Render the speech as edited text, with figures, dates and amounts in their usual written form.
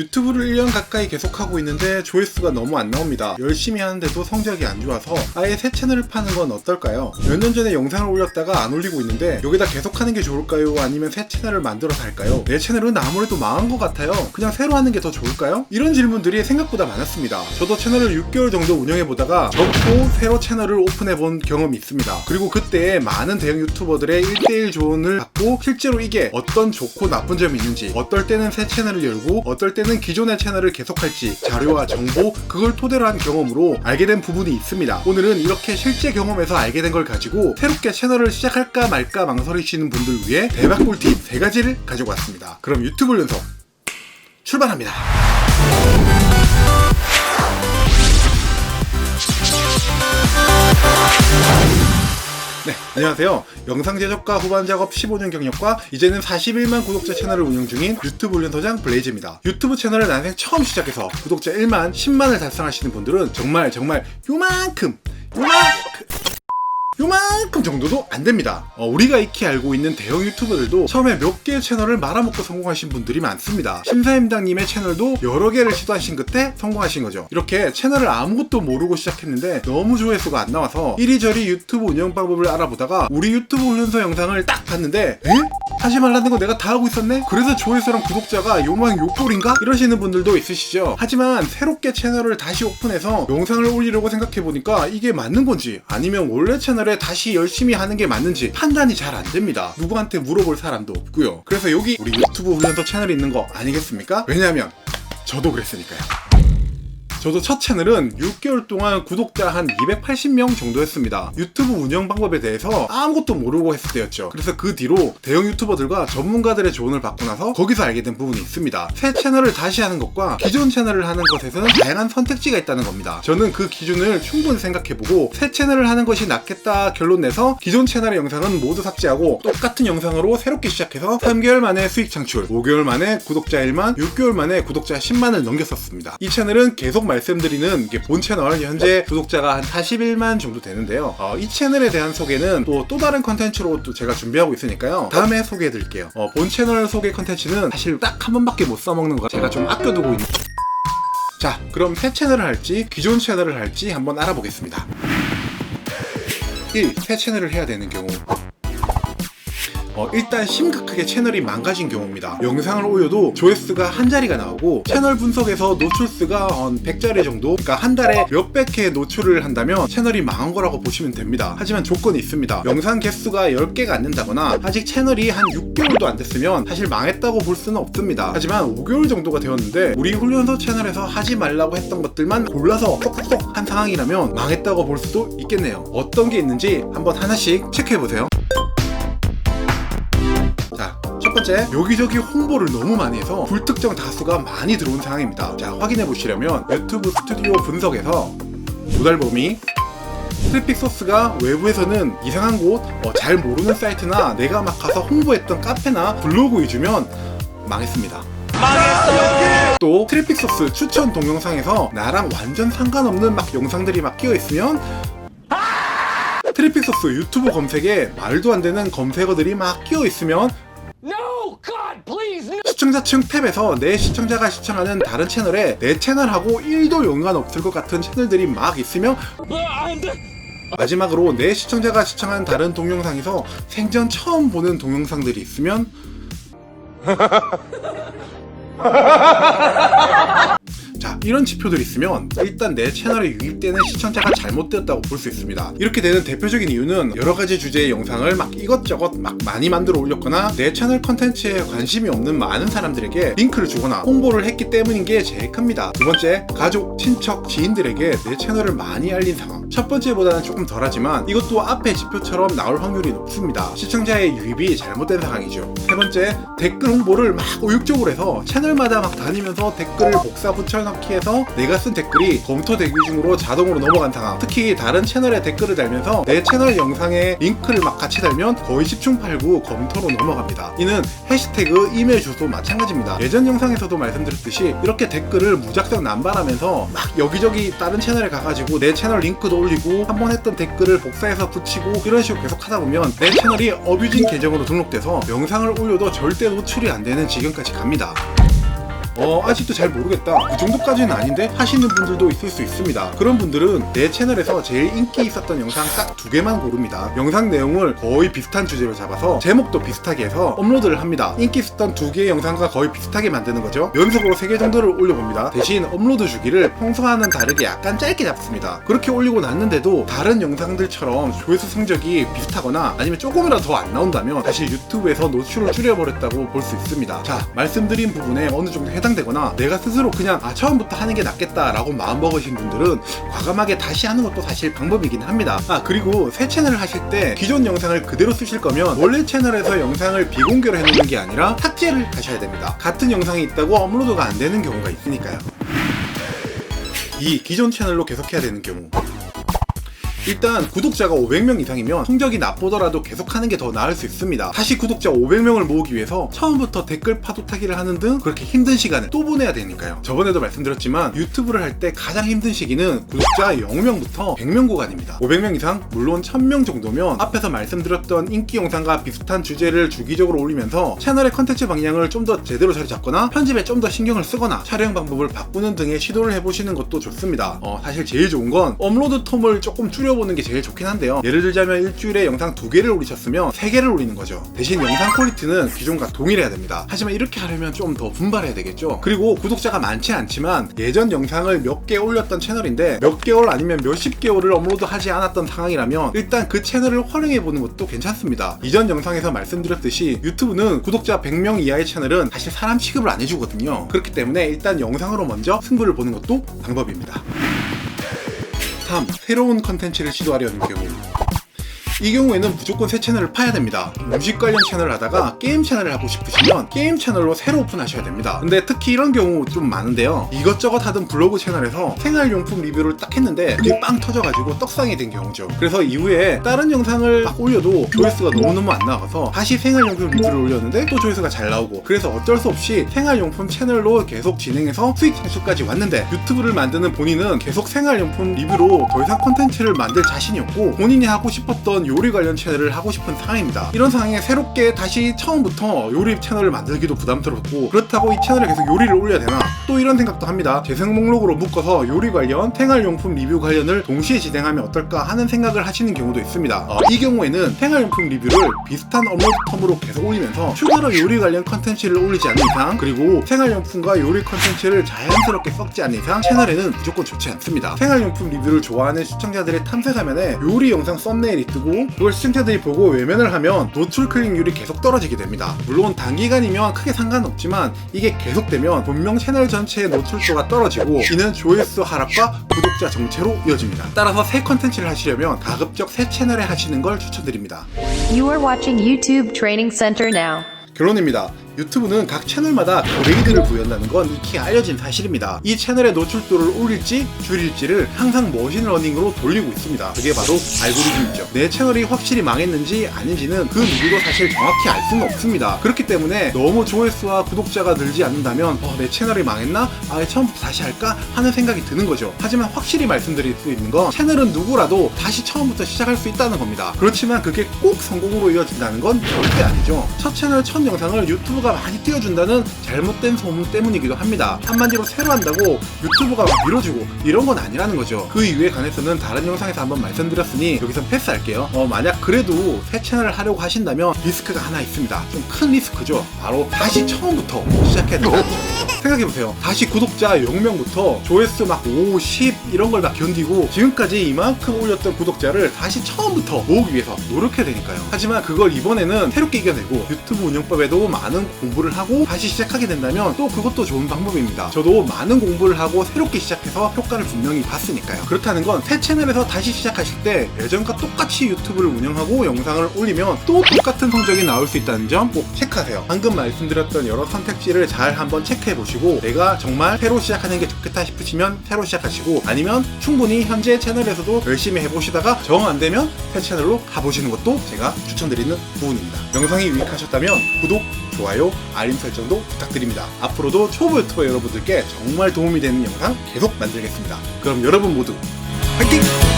유튜브를 1년 가까이 계속하고 있는데 조회수가 너무 안 나옵니다. 열심히 하는데도 성적이 안 좋아서 아예 새 채널을 파는 건 어떨까요? 몇 년 전에 영상을 올렸다가 안 올리고 있는데 여기다 계속하는 게 좋을까요? 아니면 새 채널을 만들어서 할까요? 내 채널은 아무래도 망한 것 같아요. 그냥 새로 하는 게 더 좋을까요? 이런 질문들이 생각보다 많았습니다. 저도 채널을 6개월 정도 운영해보다가 접고 새로 채널을 오픈해본 경험이 있습니다. 그리고 그때 많은 대형 유튜버들의 1대1 조언을 받고 실제로 이게 어떤 좋고 나쁜 점이 있는지, 어떨 때는 새 채널을 열고 어떨 때는 기존의 채널을 계속할지 자료와 정보, 그걸 토대로 한 경험으로 알게 된 부분이 있습니다. 오늘은 이렇게 실제 경험에서 알게 된 걸 가지고 새롭게 채널을 시작할까 말까 망설이시는 분들 위해 대박 꿀팁 3가지를 가지고 왔습니다. 그럼 유튜브 연속 출발합니다. 네, 안녕하세요. 영상 제작과 후반 작업 15년 경력과 이제는 41만 구독자 채널을 운영 중인 유튜브 훈련소장 블레이즈입니다. 유튜브 채널을 난생 처음 시작해서 구독자 1만, 10만을 달성하시는 분들은 정말 요만큼 정도도 안 됩니다. 우리가 익히 알고 있는 대형 유튜버들도 처음에 몇 개의 채널을 말아먹고 성공하신 분들이 많습니다. 심사임당님의 채널도 여러 개를 시도하신 끝에 성공하신 거죠. 이렇게 채널을 아무것도 모르고 시작했는데 너무 조회수가 안 나와서 이리저리 유튜브 운영 방법을 알아보다가 우리 유튜브 훈련소 영상을 딱 봤는데 하지 말라는 거 내가 다 하고 있었네? 그래서 조회수랑 구독자가 요만 요꼴인가? 이러시는 분들도 있으시죠. 하지만 새롭게 채널을 다시 오픈해서 영상을 올리려고 생각해보니까 이게 맞는 건지 아니면 원래 채널에 다시 열심히 하는 게 맞는지 판단이 잘 안 됩니다. 누구한테 물어볼 사람도 없고요. 그래서 여기 우리 유튜브 훈련소 채널이 있는 거 아니겠습니까? 왜냐면 저도 그랬으니까요. 저도 첫 채널은 6개월 동안 구독자 한 280명 정도였습니다. 유튜브 운영 방법에 대해서 아무것도 모르고 했을 때였죠. 그래서 그 뒤로 대형 유튜버들과 전문가들의 조언을 받고 나서 거기서 알게 된 부분이 있습니다. 새 채널을 다시 하는 것과 기존 채널을 하는 것에서는 다양한 선택지가 있다는 겁니다. 저는 그 기준을 충분히 생각해보고 새 채널을 하는 것이 낫겠다 결론 내서 기존 채널의 영상은 모두 삭제하고 똑같은 영상으로 새롭게 시작해서 3개월 만에 수익 창출, 5개월 만에 구독자 1만, 6개월 만에 구독자 10만을 넘겼었습니다. 이 채널은 계속 말씀드리는 본 채널 현재 구독자가 한 41만 정도 되는데요. 이 채널에 대한 소개는 또 다른 컨텐츠로 또 제가 준비하고 있으니까요. 다음에 소개해드릴게요. 본 채널 소개 컨텐츠는 사실 딱 한 번밖에 못 써먹는 거 제가 좀 아껴두고 있는. 자, 그럼 새 채널을 할지 기존 채널을 할지 한번 알아보겠습니다. 1. 새 채널을 해야 되는 경우. 일단 심각하게 채널이 망가진 경우입니다. 영상을 올려도 조회수가 한 자리가 나오고 채널 분석에서 노출수가 한 100자리 정도, 그러니까 한 달에 몇백 회 노출을 한다면 채널이 망한 거라고 보시면 됩니다. 하지만 조건이 있습니다. 영상 개수가 10개가 안 된다거나 아직 채널이 한 6개월도 안 됐으면 사실 망했다고 볼 수는 없습니다. 하지만 5개월 정도가 되었는데 우리 훈련소 채널에서 하지 말라고 했던 것들만 골라서 쏙쏙쏙 한 상황이라면 망했다고 볼 수도 있겠네요. 어떤 게 있는지 한번 하나씩 체크해보세요. 자, 첫 번째, 여기저기 홍보를 너무 많이 해서 불특정 다수가 많이 들어온 상황입니다. 자, 확인해 보시려면 유튜브 스튜디오 분석에서 조달 범위, 트래픽 소스가 외부에서는 이상한 곳, 잘 모르는 사이트나 내가 막 가서 홍보했던 카페나 블로그 위주면 망했습니다. 또 트래픽 소스 추천 동영상에서 나랑 완전 상관없는 막 영상들이 막 끼어 있으면 트래픽 소스 유튜브 검색에 말도 안 되는 검색어들이 막 끼어 있으면 시청자층 탭에서 내 시청자가 시청하는 다른 채널에 내 채널하고 1도 연관없을 것 같은 채널들이 막 있으면 마지막으로 내 시청자가 시청하는 다른 동영상에서 생전 처음 보는 동영상들이 있으면 자, 이런 지표들이 있으면 일단 내 채널에 유입되는 시청자가 잘못되었다고 볼 수 있습니다. 이렇게 되는 대표적인 이유는 여러가지 주제의 영상을 막 이것저것 막 많이 만들어 올렸거나 내 채널 컨텐츠에 관심이 없는 많은 사람들에게 링크를 주거나 홍보를 했기 때문인 게 제일 큽니다. 두 번째, 가족, 친척, 지인들에게 내 채널을 많이 알린 상황. 첫 번째보다는 조금 덜하지만 이것도 앞에 지표처럼 나올 확률이 높습니다. 시청자의 유입이 잘못된 상황이죠. 세 번째, 댓글 홍보를 막 의욕적으로 해서 채널마다 막 다니면서 댓글을 복사 붙여넣기 해서 내가 쓴 댓글이 검토 대기 중으로 자동으로 넘어간 상황. 특히 다른 채널에 댓글을 달면서 내 채널 영상에 링크를 막 같이 달면 거의 10충8구 검토로 넘어갑니다. 이는 해시태그, 이메일 주소 마찬가지입니다. 예전 영상에서도 말씀드렸듯이 이렇게 댓글을 무작정 남발하면서 막 여기저기 다른 채널에 가가지고 내 채널 링크도 올리고 한 번 했던 댓글을 복사해서 붙이고 이런 식으로 계속 하다 보면 내 채널이 어뷰진 계정으로 등록돼서 영상을 올려도 절대 노출이 안 되는 지경까지 갑니다. 아직도 잘 모르겠다, 그 정도까지는 아닌데 하시는 분들도 있을 수 있습니다. 그런 분들은 내 채널에서 제일 인기 있었던 영상 딱 2개만 고릅니다. 영상 내용을 거의 비슷한 주제로 잡아서 제목도 비슷하게 해서 업로드를 합니다. 인기 있었던 2개의 영상과 거의 비슷하게 만드는 거죠. 연속으로 3개 정도를 올려봅니다. 대신 업로드 주기를 평소와는 다르게 약간 짧게 잡습니다. 그렇게 올리고 났는데도 다른 영상들처럼 조회수 성적이 비슷하거나 아니면 조금이라도 더 안 나온다면 사실 유튜브에서 노출을 줄여버렸다고 볼 수 있습니다. 자, 말씀드린 부분에 어느 정도 해당되거나 내가 스스로 그냥 처음부터 하는 게 낫겠다라고 마음먹으신 분들은 과감하게 다시 하는 것도 사실 방법이긴 합니다. 그리고 새 채널을 하실 때 기존 영상을 그대로 쓰실 거면 원래 채널에서 영상을 비공개로 해놓는 게 아니라 삭제를 하셔야 됩니다. 같은 영상이 있다고 업로드가 안 되는 경우가 있으니까요. 이 기존 채널로 계속해야 되는 경우, 일단 구독자가 500명 이상이면 성적이 나쁘더라도 계속하는 게 더 나을 수 있습니다. 다시 구독자 500명을 모으기 위해서 처음부터 댓글 파도 타기를 하는 등 그렇게 힘든 시간을 또 보내야 되니까요. 저번에도 말씀드렸지만 유튜브를 할 때 가장 힘든 시기는 구독자 0명부터 100명 구간입니다. 500명 이상, 물론 1000명 정도면 앞에서 말씀드렸던 인기 영상과 비슷한 주제를 주기적으로 올리면서 채널의 컨텐츠 방향을 좀 더 제대로 자리 잡거나 편집에 좀 더 신경을 쓰거나 촬영 방법을 바꾸는 등의 시도를 해보시는 것도 좋습니다. 사실 제일 좋은 건 업로드 텀을 조금 줄여보는 게 제일 좋긴 한데요. 예를 들자면 일주일에 영상 2개를 올리셨으면 3개를 올리는 거죠. 대신 영상 퀄리티는 기존과 동일해야 됩니다. 하지만 이렇게 하려면 좀 더 분발해야 되겠죠. 그리고 구독자가 많지 않지만 예전 영상을 몇 개 올렸던 채널인데 몇 개월 아니면 몇십 개월을 업로드하지 않았던 상황이라면 일단 그 채널을 활용해보는 것도 괜찮습니다. 이전 영상에서 말씀드렸듯이 유튜브는 구독자 100명 이하의 채널은 사실 사람 취급을 안 해주거든요. 그렇기 때문에 일단 영상으로 먼저 승부를 보는 것도 방법입니다. 3. 새로운 컨텐츠를 시도하려는 경우, 이 경우에는 무조건 새 채널을 파야 됩니다. 무식 관련 채널을 하다가 게임 채널을 하고 싶으시면 게임 채널로 새로 오픈하셔야 됩니다. 근데 특히 이런 경우 좀 많은데요. 이것저것 하던 블로그 채널에서 생활용품 리뷰를 딱 했는데 그게 빵 터져가지고 떡상이 된 경우죠. 그래서 이후에 다른 영상을 막 올려도 조회수가 너무너무 안 나와서 다시 생활용품 리뷰를 올렸는데 또 조회수가 잘 나오고, 그래서 어쩔 수 없이 생활용품 채널로 계속 진행해서 수익 창출까지 왔는데 유튜브를 만드는 본인은 계속 생활용품 리뷰로 더 이상 콘텐츠를 만들 자신이 없고 본인이 하고 싶었던 요리 관련 채널을 하고 싶은 상황입니다. 이런 상황에 새롭게 다시 처음부터 요리 채널을 만들기도 부담스럽고, 그렇다고 이 채널에 계속 요리를 올려야 되나? 또 이런 생각도 합니다. 재생 목록으로 묶어서 요리 관련, 생활용품 리뷰 관련을 동시에 진행하면 어떨까 하는 생각을 하시는 경우도 있습니다. 이 경우에는 생활용품 리뷰를 비슷한 업로드 텀으로 계속 올리면서 추가로 요리 관련 컨텐츠를 올리지 않는 이상, 그리고 생활용품과 요리 컨텐츠를 자연스럽게 섞지 않는 이상 채널에는 무조건 좋지 않습니다. 생활용품 리뷰를 좋아하는 시청자들의 탐색 화면에 요리 영상 썸네일이 뜨고 그걸 시청자들이 보고 외면을 하면 노출 클릭률이 계속 떨어지게 됩니다. 물론 단기간이면 크게 상관없지만 이게 계속되면 분명 채널 전체의 노출도가 떨어지고 이는 조회수 하락과 구독자 정체로 이어집니다. 따라서 새 컨텐츠를 하시려면 가급적 새 채널에 하시는 걸 추천드립니다. You are watching YouTube Training Center now. 결론입니다. 유튜브는 각 채널마다 그레이드를 부여한다는 건 익히 알려진 사실입니다. 이 채널의 노출도를 올릴지 줄일지를 항상 머신러닝으로 돌리고 있습니다. 그게 바로 알고리즘이죠. 내 채널이 확실히 망했는지 아닌지는 그 누구도 사실 정확히 알 수는 없습니다. 그렇기 때문에 너무 조회수와 구독자가 늘지 않는다면 내 채널이 망했나? 아예 처음부터 다시 할까? 하는 생각이 드는 거죠. 하지만 확실히 말씀드릴 수 있는 건 채널은 누구라도 다시 처음부터 시작할 수 있다는 겁니다. 그렇지만 그게 꼭 성공으로 이어진다는 건 절대 아니죠. 첫 채널 첫 영상을 유튜브가 많이 띄워준다는 잘못된 소문 때문이기도 합니다. 한마디로 새로 한다고 유튜브가 막 밀어주고 이런 건 아니라는 거죠. 그 이유에 관해서는 다른 영상에서 한번 말씀드렸으니 여기서 패스할게요. 만약 그래도 새 채널을 하려고 하신다면 리스크가 하나 있습니다. 좀 큰 리스크죠. 바로 다시 처음부터 시작해야 된다는 거죠. 생각해보세요. 다시 구독자 0명부터 조회수 막 5, 10 이런 걸 막 견디고 지금까지 이만큼 올렸던 구독자를 다시 처음부터 모으기 위해서 노력해야 되니까요. 하지만 그걸 이번에는 새롭게 이겨내고 유튜브 운영법에도 많은 공부를 하고 다시 시작하게 된다면 또 그것도 좋은 방법입니다. 저도 많은 공부를 하고 새롭게 시작해서 효과를 분명히 봤으니까요. 그렇다는 건 새 채널에서 다시 시작하실 때 예전과 똑같이 유튜브를 운영하고 영상을 올리면 또 똑같은 성적이 나올 수 있다는 점 꼭 체크하세요. 방금 말씀드렸던 여러 선택지를 잘 한번 체크해 보시고 내가 정말 새로 시작하는 게 좋겠다 싶으시면 새로 시작하시고, 아니면 충분히 현재 채널에서도 열심히 해보시다가 정 안되면 새 채널로 가보시는 것도 제가 추천드리는 부분입니다. 영상이 유익하셨다면 구독, 좋아요, 알림 설정도 부탁드립니다. 앞으로도 초보 유튜버 여러분들께 정말 도움이 되는 영상 계속 만들겠습니다. 그럼 여러분 모두 화이팅!